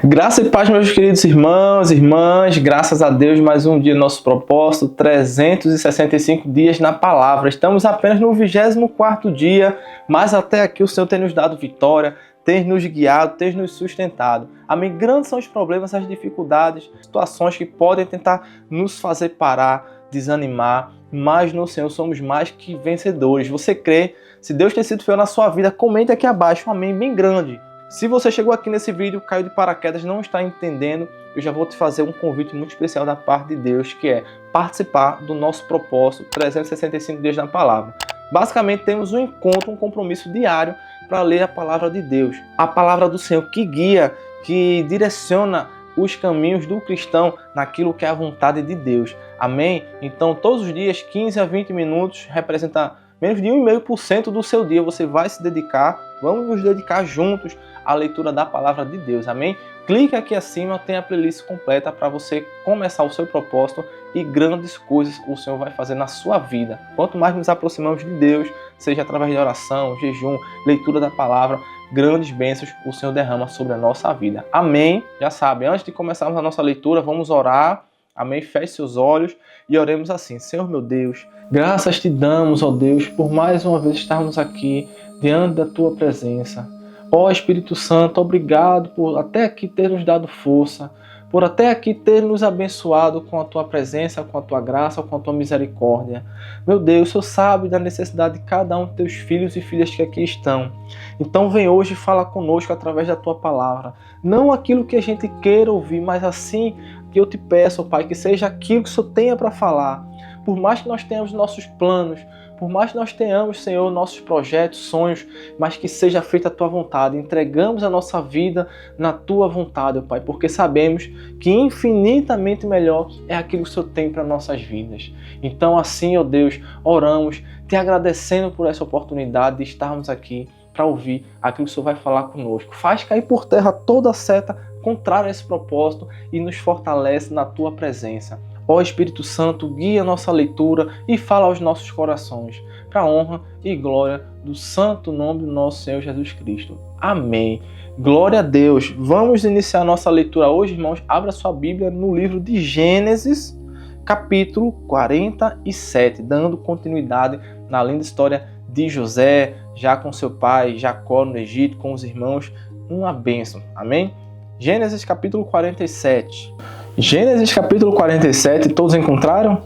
Graça e paz, meus queridos irmãos e irmãs, graças a Deus, mais um dia nosso propósito, 365 dias na palavra. Estamos apenas no 24º dia, mas até aqui o Senhor tem nos dado vitória, tem nos guiado, tem nos sustentado. Amém? Grandes são os problemas, as dificuldades, situações que podem tentar nos fazer parar, desanimar, mas no Senhor somos mais que vencedores. Você crê? Se Deus tem sido fiel na sua vida, comente aqui abaixo um amém bem grande. Se você chegou aqui nesse vídeo, caiu de paraquedas, não está entendendo, eu já vou te fazer um convite muito especial da parte de Deus, que é participar do nosso propósito 365 dias na palavra. Basicamente temos um encontro, um compromisso diário para ler a palavra de Deus. A palavra do Senhor que guia, que direciona os caminhos do cristão naquilo que é a vontade de Deus. Amém? Então todos os dias, 15 a 20 minutos, representa menos de 1,5% do seu dia você vai se dedicar, vamos nos dedicar juntos à leitura da palavra de Deus, amém? Clique aqui acima, tem a playlist completa para você começar o seu propósito e grandes coisas o Senhor vai fazer na sua vida. Quanto mais nos aproximamos de Deus, seja através de oração, jejum, leitura da palavra, grandes bênçãos o Senhor derrama sobre a nossa vida. Amém? Já sabe, antes de começarmos a nossa leitura, vamos orar. Amém? Feche seus olhos e oremos assim. Senhor meu Deus, graças te damos, ó Deus, por mais uma vez estarmos aqui diante da tua presença. Ó Espírito Santo, obrigado por até aqui ter nos dado força, por até aqui ter nos abençoado com a tua presença, com a tua graça, com a tua misericórdia. Meu Deus, o Senhor sabe da necessidade de cada um dos teus filhos e filhas que aqui estão. Então vem hoje e fala conosco através da tua palavra. Não aquilo que a gente queira ouvir, mas assim que eu te peço, Pai, que seja aquilo que o Senhor tenha para falar. Por mais que nós tenhamos nossos planos, por mais que nós tenhamos, Senhor, nossos projetos, sonhos, mas que seja feita a Tua vontade. Entregamos a nossa vida na Tua vontade, Pai, porque sabemos que infinitamente melhor é aquilo que o Senhor tem para nossas vidas. Então assim, ó Deus, oramos, te agradecendo por essa oportunidade de estarmos aqui para ouvir aquilo que o Senhor vai falar conosco. Faz cair por terra toda seta contrária a esse propósito e nos fortalece na Tua presença. Ó Espírito Santo, guia a nossa leitura e fala aos nossos corações, para a honra e glória do santo nome do nosso Senhor Jesus Cristo. Amém. Glória a Deus. Vamos iniciar nossa leitura hoje, irmãos. Abra sua Bíblia no livro de Gênesis, capítulo 47, dando continuidade na linda história de José, já com seu pai Jacó no Egito, com os irmãos, uma bênção. Amém? Gênesis capítulo 47. Gênesis capítulo 47, todos encontraram?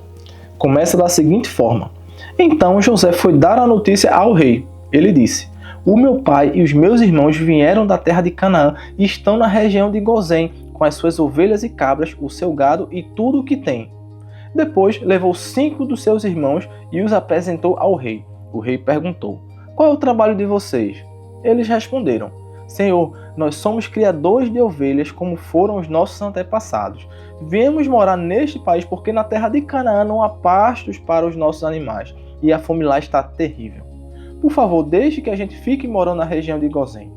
Começa da seguinte forma. Então José foi dar a notícia ao rei. Ele disse: o meu pai e os meus irmãos vieram da terra de Canaã e estão na região de Gozém, com as suas ovelhas e cabras, o seu gado e tudo o que tem. Depois levou 5 dos seus irmãos e os apresentou ao rei. O rei perguntou: qual é o trabalho de vocês? Eles responderam: Senhor, nós somos criadores de ovelhas como foram os nossos antepassados. Viemos morar neste país porque na terra de Canaã não há pastos para os nossos animais e a fome lá está terrível. Por favor, deixe que a gente fique morando na região de Gozém.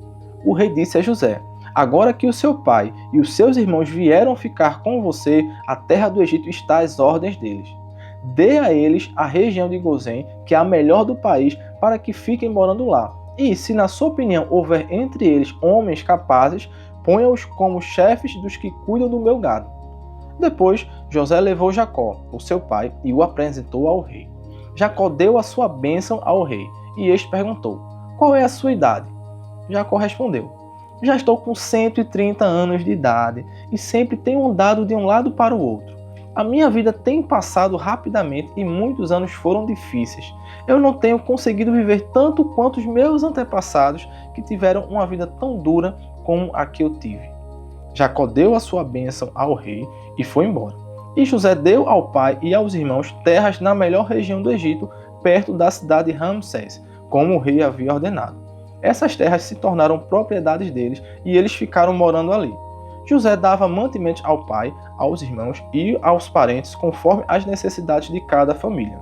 O rei disse a José: agora que o seu pai e os seus irmãos vieram ficar com você, a terra do Egito está às ordens deles. Dê a eles a região de Gozém, que é a melhor do país, para que fiquem morando lá. E, se na sua opinião houver entre eles homens capazes, ponha-os como chefes dos que cuidam do meu gado. Depois, José levou Jacó, o seu pai, e o apresentou ao rei. Jacó deu a sua bênção ao rei, e este perguntou: qual é a sua idade? Jacó respondeu: já estou com 130 anos de idade, e sempre tenho andado de um lado para o outro. A minha vida tem passado rapidamente e muitos anos foram difíceis. Eu não tenho conseguido viver tanto quanto os meus antepassados, que tiveram uma vida tão dura como a que eu tive. Jacó deu a sua bênção ao rei e foi embora. E José deu ao pai e aos irmãos terras na melhor região do Egito, perto da cidade de Ramsés, como o rei havia ordenado. Essas terras se tornaram propriedades deles e eles ficaram morando ali. José dava mantimentos ao pai, aos irmãos e aos parentes, conforme as necessidades de cada família.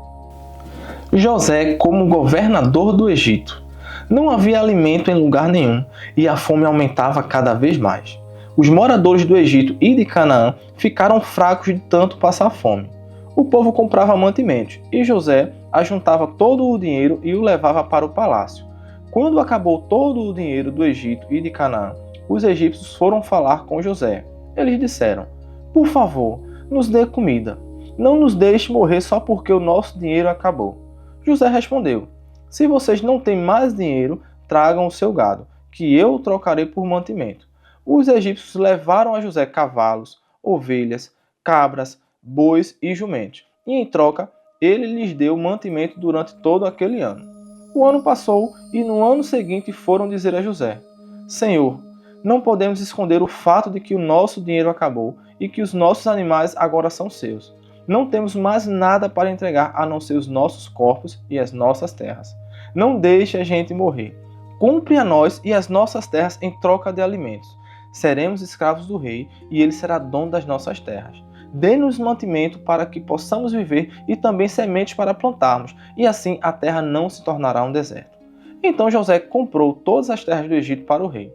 José como governador do Egito. Não havia alimento em lugar nenhum, e a fome aumentava cada vez mais. Os moradores do Egito e de Canaã ficaram fracos de tanto passar fome. O povo comprava mantimentos, e José ajuntava todo o dinheiro e o levava para o palácio. Quando acabou todo o dinheiro do Egito e de Canaã, os egípcios foram falar com José. Eles disseram: por favor, nos dê comida. Não nos deixe morrer só porque o nosso dinheiro acabou. José respondeu: se vocês não têm mais dinheiro, tragam o seu gado, que eu o trocarei por mantimento. Os egípcios levaram a José cavalos, ovelhas, cabras, bois e jumentos, e em troca ele lhes deu mantimento durante todo aquele ano. O ano passou e no ano seguinte foram dizer a José: Senhor, não podemos esconder o fato de que o nosso dinheiro acabou e que os nossos animais agora são seus. Não temos mais nada para entregar a não ser os nossos corpos e as nossas terras. Não deixe a gente morrer. Compre a nós e as nossas terras em troca de alimentos. Seremos escravos do rei e ele será dono das nossas terras. Dê-nos mantimento para que possamos viver e também sementes para plantarmos, e assim a terra não se tornará um deserto. Então José comprou todas as terras do Egito para o rei.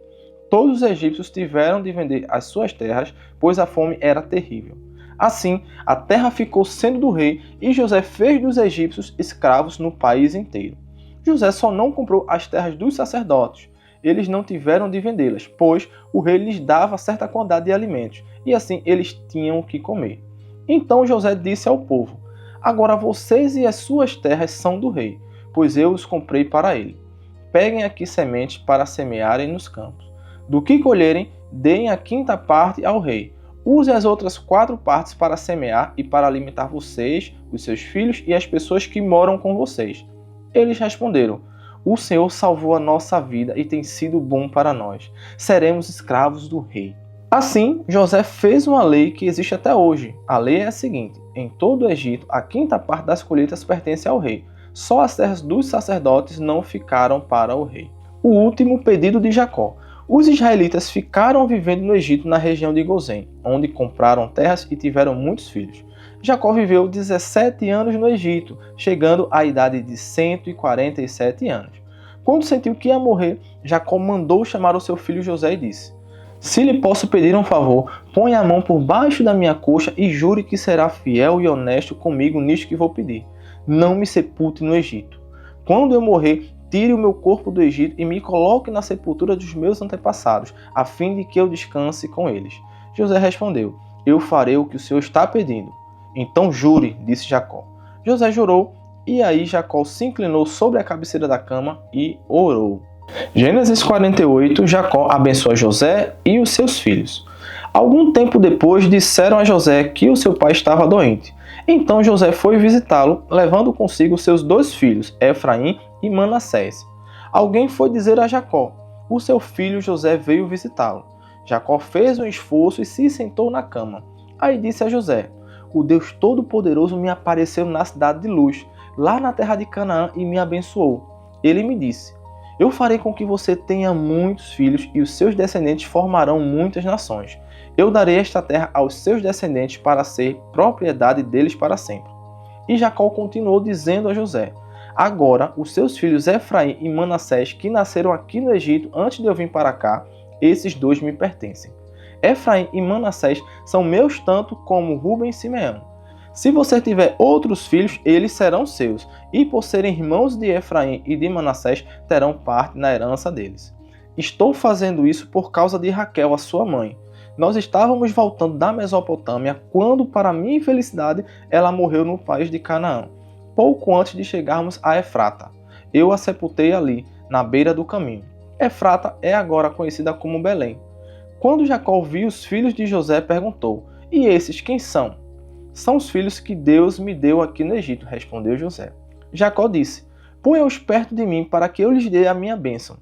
Todos os egípcios tiveram de vender as suas terras, pois a fome era terrível. Assim, a terra ficou sendo do rei e José fez dos egípcios escravos no país inteiro. José só não comprou as terras dos sacerdotes. Eles não tiveram de vendê-las, pois o rei lhes dava certa quantidade de alimentos, e assim eles tinham o que comer. Então José disse ao povo: agora vocês e as suas terras são do rei, pois eu os comprei para ele. Peguem aqui sementes para semearem nos campos. Do que colherem, deem a quinta parte ao rei. Use as outras 4 partes para semear e para alimentar vocês, os seus filhos e as pessoas que moram com vocês. Eles responderam: o Senhor salvou a nossa vida e tem sido bom para nós. Seremos escravos do rei. Assim, José fez uma lei que existe até hoje. A lei é a seguinte: em todo o Egito, a quinta parte das colheitas pertence ao rei. Só as terras dos sacerdotes não ficaram para o rei. O último pedido de Jacó. Os israelitas ficaram vivendo no Egito, na região de Gozém, onde compraram terras e tiveram muitos filhos. Jacó viveu 17 anos no Egito, chegando à idade de 147 anos. Quando sentiu que ia morrer, Jacó mandou chamar o seu filho José e disse: se lhe posso pedir um favor, ponha a mão por baixo da minha coxa e jure que será fiel e honesto comigo nisto que vou pedir. Não me sepulte no Egito. Quando eu morrer, tire o meu corpo do Egito e me coloque na sepultura dos meus antepassados, a fim de que eu descanse com eles. José respondeu: eu farei o que o Senhor está pedindo. Então jure, disse Jacó. José jurou, e aí Jacó se inclinou sobre a cabeceira da cama e orou. Gênesis 48, Jacó abençoa José e os seus filhos. Algum tempo depois disseram a José que o seu pai estava doente. Então José foi visitá-lo, levando consigo seus 2 filhos, Efraim e Manassés. Alguém foi dizer a Jacó: o seu filho José veio visitá-lo. Jacó fez um esforço e se sentou na cama. Aí disse a José: o Deus Todo-Poderoso me apareceu na cidade de Luz, lá na terra de Canaã, e me abençoou. Ele me disse: eu farei com que você tenha muitos filhos e os seus descendentes formarão muitas nações. Eu darei esta terra aos seus descendentes para ser propriedade deles para sempre. E Jacó continuou dizendo a José: agora os seus filhos Efraim e Manassés, que nasceram aqui no Egito antes de eu vir para cá, esses 2 me pertencem. Efraim e Manassés são meus tanto como Rubem e Simeão. Se você tiver outros filhos, eles serão seus, e por serem irmãos de Efraim e de Manassés, terão parte na herança deles. Estou fazendo isso por causa de Raquel, a sua mãe. Nós estávamos voltando da Mesopotâmia quando, para minha infelicidade, ela morreu no país de Canaã, pouco antes de chegarmos a Efrata. Eu a sepultei ali, na beira do caminho. Efrata é agora conhecida como Belém. Quando Jacó viu os filhos de José, perguntou: e esses quem são? São os filhos que Deus me deu aqui no Egito, respondeu José. Jacó disse: ponha-os perto de mim para que eu lhes dê a minha bênção.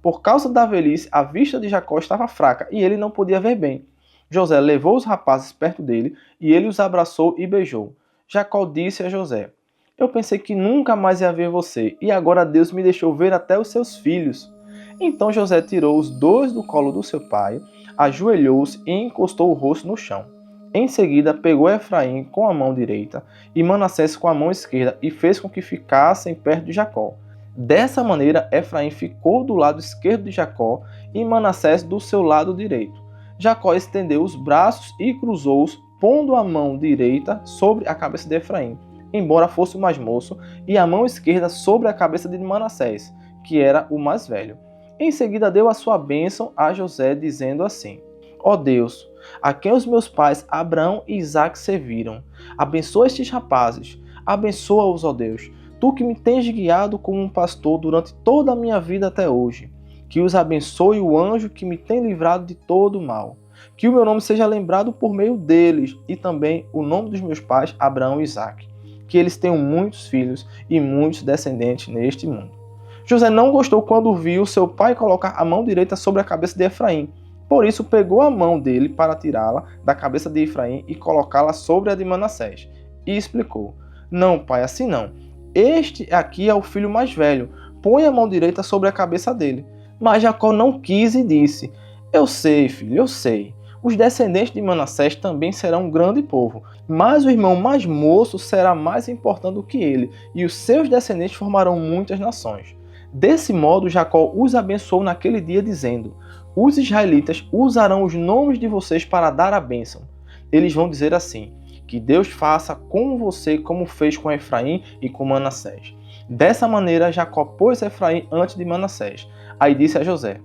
Por causa da velhice, a vista de Jacó estava fraca e ele não podia ver bem. José levou os rapazes perto dele e ele os abraçou e beijou. Jacó disse a José: eu pensei que nunca mais ia ver você, e agora Deus me deixou ver até os seus filhos. Então José tirou os 2 do colo do seu pai, ajoelhou-se e encostou o rosto no chão. Em seguida, pegou Efraim com a mão direita e Manassés com a mão esquerda e fez com que ficassem perto de Jacó. Dessa maneira, Efraim ficou do lado esquerdo de Jacó e Manassés do seu lado direito. Jacó estendeu os braços e cruzou-os, pondo a mão direita sobre a cabeça de Efraim, embora fosse o mais moço, e a mão esquerda sobre a cabeça de Manassés, que era o mais velho. Em seguida deu a sua bênção a José, dizendo assim: Ó Deus, a quem os meus pais Abraão e Isaque serviram, abençoa estes rapazes, abençoa-os, ó Deus, tu que me tens guiado como um pastor durante toda a minha vida até hoje. Que os abençoe o anjo que me tem livrado de todo o mal. Que o meu nome seja lembrado por meio deles, e também o nome dos meus pais Abraão e Isaque. Que eles tenham muitos filhos e muitos descendentes neste mundo. José não gostou quando viu seu pai colocar a mão direita sobre a cabeça de Efraim. Por isso pegou a mão dele para tirá-la da cabeça de Efraim e colocá-la sobre a de Manassés. E explicou: Não, pai, assim não. Este aqui é o filho mais velho. Põe a mão direita sobre a cabeça dele. Mas Jacó não quis e disse: Eu sei, filho, eu sei. Os descendentes de Manassés também serão um grande povo, mas o irmão mais moço será mais importante do que ele, e os seus descendentes formarão muitas nações. Desse modo, Jacó os abençoou naquele dia, dizendo: Os israelitas usarão os nomes de vocês para dar a bênção. Eles vão dizer assim: Que Deus faça com você como fez com Efraim e com Manassés. Dessa maneira, Jacó pôs Efraim antes de Manassés. Aí disse a José: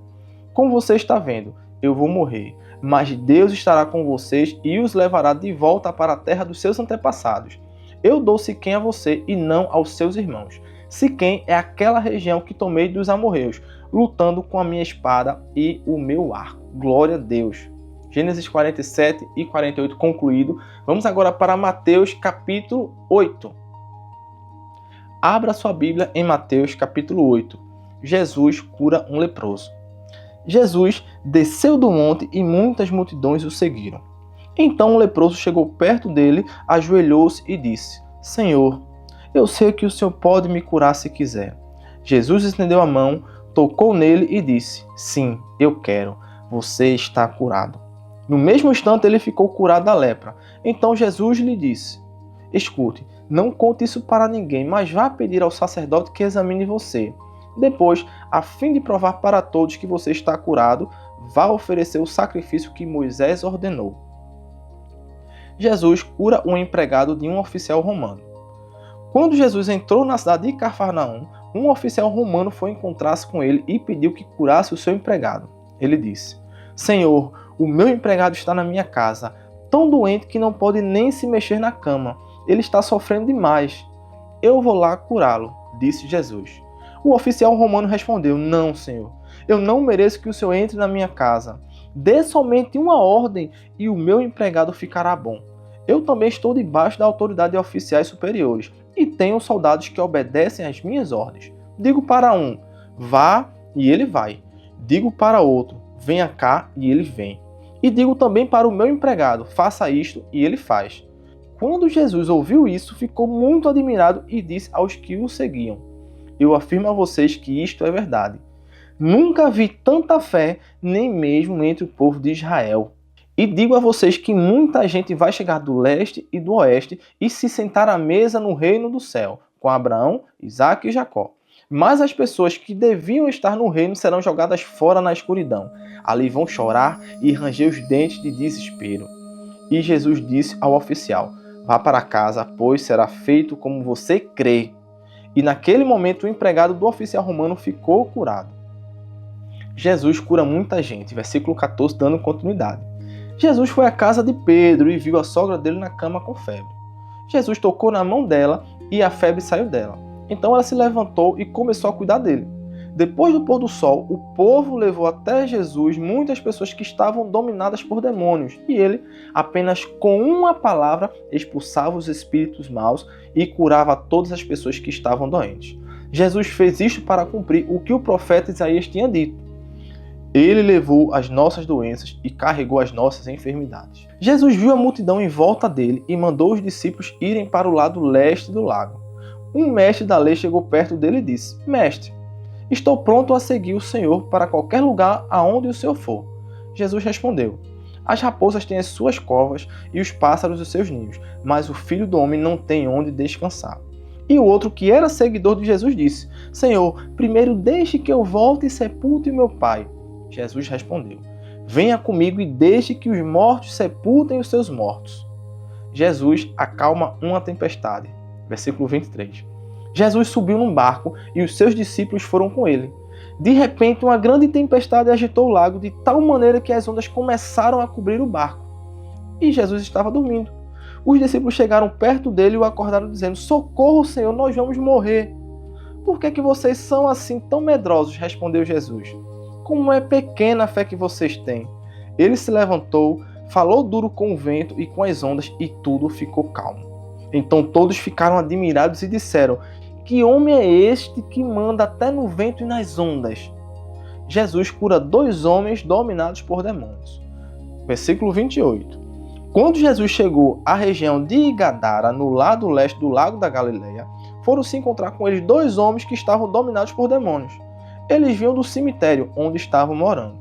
Como você está vendo, eu vou morrer, mas Deus estará com vocês e os levará de volta para a terra dos seus antepassados. Eu dou Siquém a você e não aos seus irmãos. Siquém é aquela região que tomei dos amorreus, lutando com a minha espada e o meu arco. Glória a Deus. Gênesis 47 e 48 concluído. Vamos agora para Mateus capítulo 8. Abra sua Bíblia em Mateus capítulo 8. Jesus cura um leproso. Jesus desceu do monte e muitas multidões o seguiram. Então o leproso chegou perto dele, ajoelhou-se e disse: Senhor, eu sei que o Senhor pode me curar se quiser. Jesus estendeu a mão, tocou nele e disse: Sim, eu quero. Você está curado. No mesmo instante ele ficou curado da lepra. Então Jesus lhe disse: Escute, não conte isso para ninguém, mas vá pedir ao sacerdote que examine você. Depois, a fim de provar para todos que você está curado, vá oferecer o sacrifício que Moisés ordenou. Jesus cura um empregado de um oficial romano. Quando Jesus entrou na cidade de Cafarnaum, um oficial romano foi encontrar-se com ele e pediu que curasse o seu empregado. Ele disse: Senhor, o meu empregado está na minha casa, tão doente que não pode nem se mexer na cama. Ele está sofrendo demais. Eu vou lá curá-lo, disse Jesus. O oficial romano respondeu: Não, Senhor, eu não mereço que o Senhor entre na minha casa. Dê somente uma ordem e o meu empregado ficará bom. Eu também estou debaixo da autoridade de oficiais superiores e tenho soldados que obedecem às minhas ordens. Digo para um: vá, e ele vai. Digo para outro: venha cá, e ele vem. E digo também para o meu empregado: faça isto, e ele faz. Quando Jesus ouviu isso, ficou muito admirado e disse aos que o seguiam: Eu afirmo a vocês que isto é verdade. Nunca vi tanta fé, nem mesmo entre o povo de Israel. E digo a vocês que muita gente vai chegar do leste e do oeste e se sentar à mesa no reino do céu, com Abraão, Isaque e Jacó. Mas as pessoas que deviam estar no reino serão jogadas fora na escuridão. Ali vão chorar e ranger os dentes de desespero. E Jesus disse ao oficial: Vá para casa, pois será feito como você crê. E naquele momento o empregado do oficial romano ficou curado. Jesus cura muita gente. Versículo 14, dando continuidade. Jesus foi à casa de Pedro e viu a sogra dele na cama com febre. Jesus tocou na mão dela e a febre saiu dela. Então ela se levantou e começou a cuidar dele. Depois do pôr do sol, o povo levou até Jesus muitas pessoas que estavam dominadas por demônios, e ele, apenas com uma palavra, expulsava os espíritos maus e curava todas as pessoas que estavam doentes. Jesus fez isto para cumprir o que o profeta Isaías tinha dito: Ele levou as nossas doenças e carregou as nossas enfermidades. Jesus viu a multidão em volta dele e mandou os discípulos irem para o lado leste do lago. Um mestre da lei chegou perto dele e disse: Mestre, estou pronto a seguir o Senhor para qualquer lugar aonde o Senhor for. Jesus respondeu: As raposas têm as suas covas e os pássaros os seus ninhos, mas o Filho do Homem não tem onde descansar. E o outro, que era seguidor de Jesus, disse: Senhor, primeiro deixe que eu volte e sepulte meu pai. Jesus respondeu: Venha comigo e deixe que os mortos sepultem os seus mortos. Jesus acalma uma tempestade. Versículo 23. Jesus subiu num barco e os seus discípulos foram com ele. De repente, uma grande tempestade agitou o lago de tal maneira que as ondas começaram a cobrir o barco. E Jesus estava dormindo. Os discípulos chegaram perto dele e o acordaram dizendo: "Socorro, Senhor, nós vamos morrer." "Por que vocês são assim tão medrosos?" respondeu Jesus. "Como é pequena a fé que vocês têm." Ele se levantou, falou duro com o vento e com as ondas, e tudo ficou calmo. Então todos ficaram admirados e disseram: "Que homem é este que manda até no vento e nas ondas?" Jesus cura 2 homens dominados por demônios. Versículo 28. Quando Jesus chegou à região de Gadara, no lado leste do lago da Galileia, foram se encontrar com eles 2 homens que estavam dominados por demônios. Eles vinham do cemitério onde estavam morando.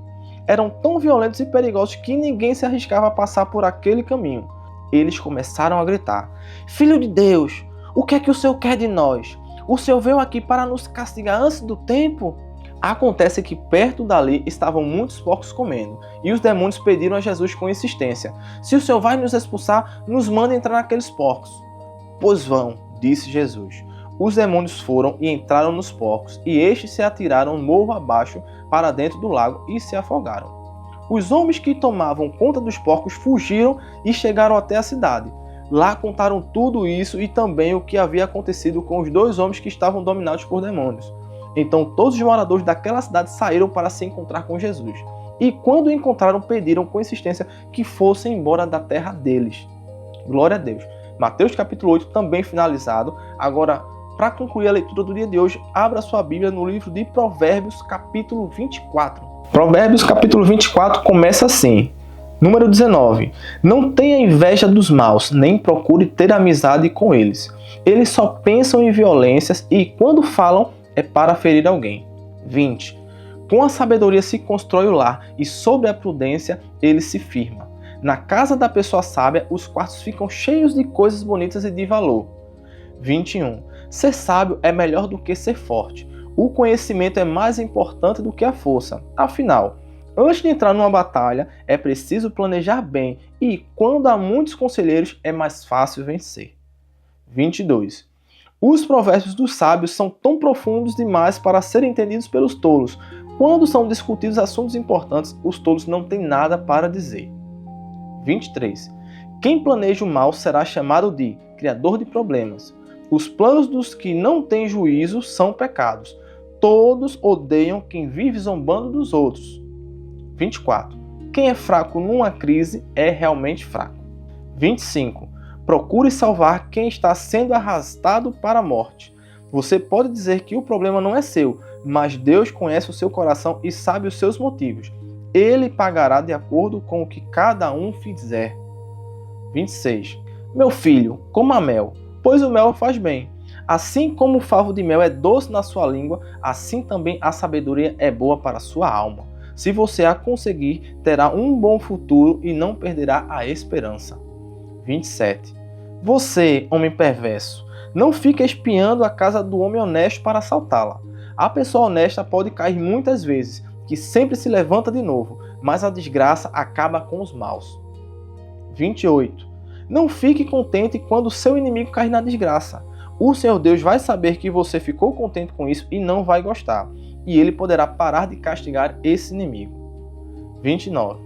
Eram tão violentos e perigosos que ninguém se arriscava a passar por aquele caminho. Eles começaram a gritar: "Filho de Deus, o que é que o Senhor quer de nós? O Senhor veio aqui para nos castigar antes do tempo?" Acontece que perto dali estavam muitos porcos comendo, e os demônios pediram a Jesus com insistência: "Se o Senhor vai nos expulsar, nos manda entrar naqueles porcos." "Pois vão", disse Jesus. Os demônios foram e entraram nos porcos, e estes se atiraram morro abaixo para dentro do lago e se afogaram. Os homens que tomavam conta dos porcos fugiram e chegaram até a cidade. Lá contaram tudo isso e também o que havia acontecido com os 2 homens que estavam dominados por demônios. Então todos os moradores daquela cidade saíram para se encontrar com Jesus. E quando o encontraram, pediram com insistência que fossem embora da terra deles. Glória a Deus. Mateus capítulo 8 também finalizado. Agora, para concluir a leitura do dia de hoje, abra sua Bíblia no livro de Provérbios capítulo 24. Provérbios capítulo 24 começa assim. Número 19. "Não tenha inveja dos maus, nem procure ter amizade com eles. Eles só pensam em violências e, quando falam, é para ferir alguém." 20. "Com a sabedoria se constrói o lar, e sobre a prudência ele se firma. Na casa da pessoa sábia, os quartos ficam cheios de coisas bonitas e de valor." 21. "Ser sábio é melhor do que ser forte. O conhecimento é mais importante do que a força. Afinal, antes de entrar numa batalha, é preciso planejar bem, e quando há muitos conselheiros, é mais fácil vencer." 22. "Os provérbios dos sábios são tão profundos demais para serem entendidos pelos tolos. Quando são discutidos assuntos importantes, os tolos não têm nada para dizer." 23. "Quem planeja o mal será chamado de criador de problemas. Os planos dos que não têm juízo são pecados. Todos odeiam quem vive zombando dos outros." 24. "Quem é fraco numa crise é realmente fraco." 25. "Procure salvar quem está sendo arrastado para a morte." Você pode dizer que o problema não é seu, mas Deus conhece o seu coração e sabe os seus motivos. Ele pagará de acordo com o que cada um fizer. 26. "Meu filho, coma mel, pois o mel faz bem. Assim como o favo de mel é doce na sua língua, assim também a sabedoria é boa para a sua alma. Se você a conseguir, terá um bom futuro e não perderá a esperança." 27. "Você, homem perverso, não fica espiando a casa do homem honesto para assaltá-la. A pessoa honesta pode cair muitas vezes, que sempre se levanta de novo, mas a desgraça acaba com os maus." 28. "Não fique contente quando seu inimigo cair na desgraça. O Senhor Deus vai saber que você ficou contente com isso e não vai gostar, e ele poderá parar de castigar esse inimigo." 29.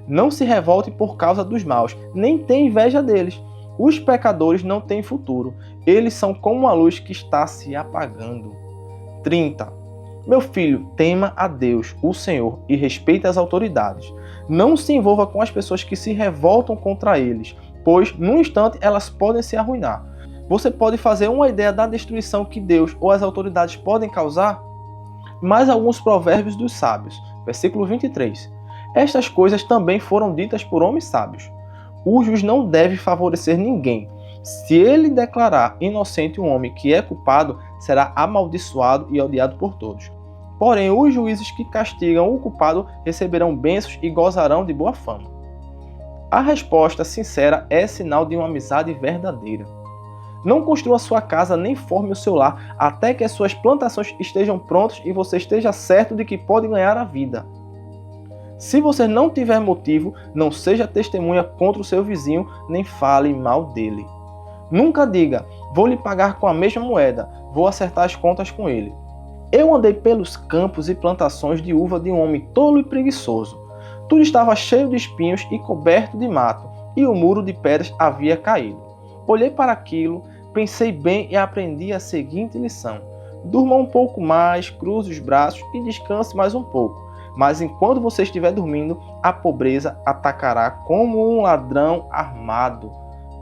"Não se revolte por causa dos maus, nem tenha inveja deles. Os pecadores não têm futuro, eles são como a luz que está se apagando." 30. "Meu filho, tema a Deus, o Senhor, e respeite as autoridades. Não se envolva com as pessoas que se revoltam contra eles, pois, num instante, elas podem se arruinar. Você pode fazer uma ideia da destruição que Deus ou as autoridades podem causar? Mais alguns provérbios dos sábios. Versículo 23. "Estas coisas também foram ditas por homens sábios. O juiz não deve favorecer ninguém. Se ele declarar inocente um homem que é culpado, será amaldiçoado e odiado por todos. Porém, os juízes que castigam o culpado receberão bênçãos e gozarão de boa fama." A resposta sincera é sinal de uma amizade verdadeira. Não construa sua casa nem forme o seu lar até que as suas plantações estejam prontas e você esteja certo de que pode ganhar a vida. Se você não tiver motivo, não seja testemunha contra o seu vizinho, nem fale mal dele. Nunca diga: "Vou lhe pagar com a mesma moeda, vou acertar as contas com ele." Eu andei pelos campos e plantações de uva de um homem tolo e preguiçoso. Tudo estava cheio de espinhos e coberto de mato, e o muro de pedras havia caído. Olhei para aquilo, pensei bem e aprendi a seguinte lição: durma um pouco mais, cruze os braços e descanse mais um pouco. Mas enquanto você estiver dormindo, a pobreza atacará como um ladrão armado.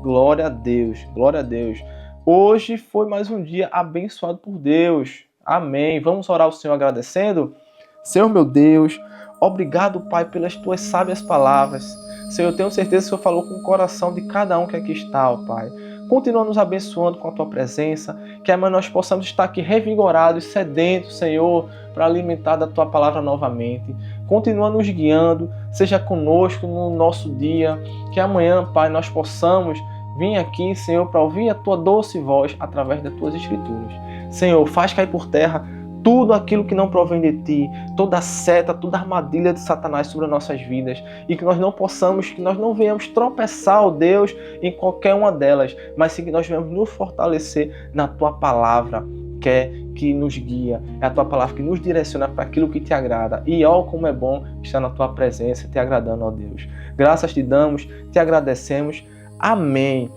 Glória a Deus, glória a Deus. Hoje foi mais um dia abençoado por Deus. Amém. Vamos orar ao Senhor agradecendo? Senhor meu Deus, obrigado, Pai, pelas tuas sábias palavras. Senhor, eu tenho certeza que o Senhor falou com o coração de cada um que aqui está, ó Pai. Continua nos abençoando com a Tua presença, que amanhã nós possamos estar aqui revigorados, sedentos, Senhor, para alimentar da Tua palavra novamente. Continua nos guiando, seja conosco no nosso dia, que amanhã, Pai, nós possamos vir aqui, Senhor, para ouvir a Tua doce voz através das Tuas Escrituras. Senhor, faz cair por terra tudo aquilo que não provém de Ti, toda seta, toda armadilha de Satanás sobre as nossas vidas, e que nós não venhamos tropeçar, ó Deus, em qualquer uma delas, mas sim que nós venhamos nos fortalecer na Tua palavra, que nos guia, é a Tua palavra que nos direciona para aquilo que Te agrada, e ó, como é bom estar na Tua presença, Te agradando, ó Deus. Graças Te damos, Te agradecemos, amém.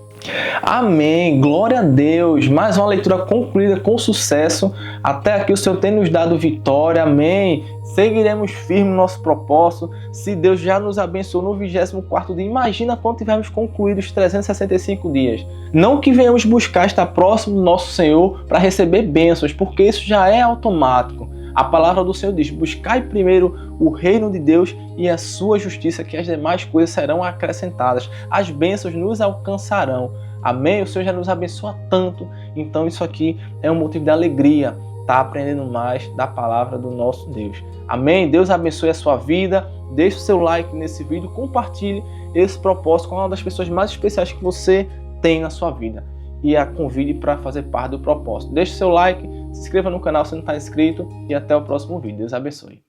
Amém, glória a Deus, mais uma leitura concluída com sucesso, até aqui o Senhor tem nos dado vitória, amém, seguiremos firme no nosso propósito, se Deus já nos abençoou no 24º dia, imagina quando tivermos concluído os 365 dias, não que venhamos buscar estar próximo do nosso Senhor para receber bênçãos, porque isso já é automático. A palavra do Senhor diz: buscai primeiro o reino de Deus e a sua justiça, que as demais coisas serão acrescentadas. As bênçãos nos alcançarão. Amém? O Senhor já nos abençoa tanto. Então isso aqui é um motivo de alegria, tá aprendendo mais da palavra do nosso Deus. Amém? Deus abençoe a sua vida. Deixe o seu like nesse vídeo. Compartilhe esse propósito com uma das pessoas mais especiais que você tem na sua vida. E a convide para fazer parte do propósito. Deixe o seu like, se inscreva no canal se não está inscrito e até o próximo vídeo. Deus abençoe.